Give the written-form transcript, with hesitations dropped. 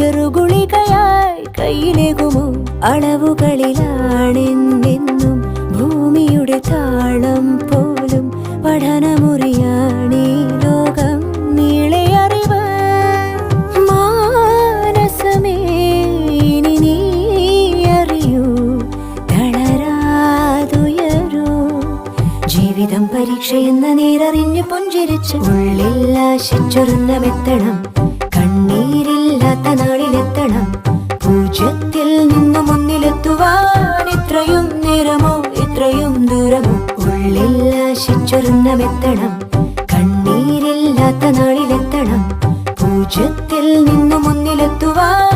ചെറുകുളികയായി കയ്യിലേകുമോ? അളവുകളിലാണെന്നെന്നും ഭൂമിയുടെ താളം പോലും പഠനമുറിയാണീ ലോകം നീളെ അറിവ്. മാനസമേ ഇനി നീ അറിയൂ, തളരാതുയരൂ. ജീവിതം പരീക്ഷയെന്ന നേരറിഞ്ഞു പുഞ്ചിരിച്ച് ഉള്ളിൽ ആശിച്ചൊരുന്നമെത്തണം. കണ്ണീരില്ലാത്ത നാളിലെത്തണം. പൂജ്യത്തിൽ നിന്നും മുന്നിലെത്തുവാൻ ഇത്രയും നേരമോ ഇത്രയും ദൂരമോ? ഉള്ളിൽ ആശിച്ചൊരുന്നമെത്തണം. കണ്ണീരില്ലാത്ത നാളിലെത്തണം. പൂജ്യത്തിൽ നിന്നും മുന്നിലെത്തുവാൻ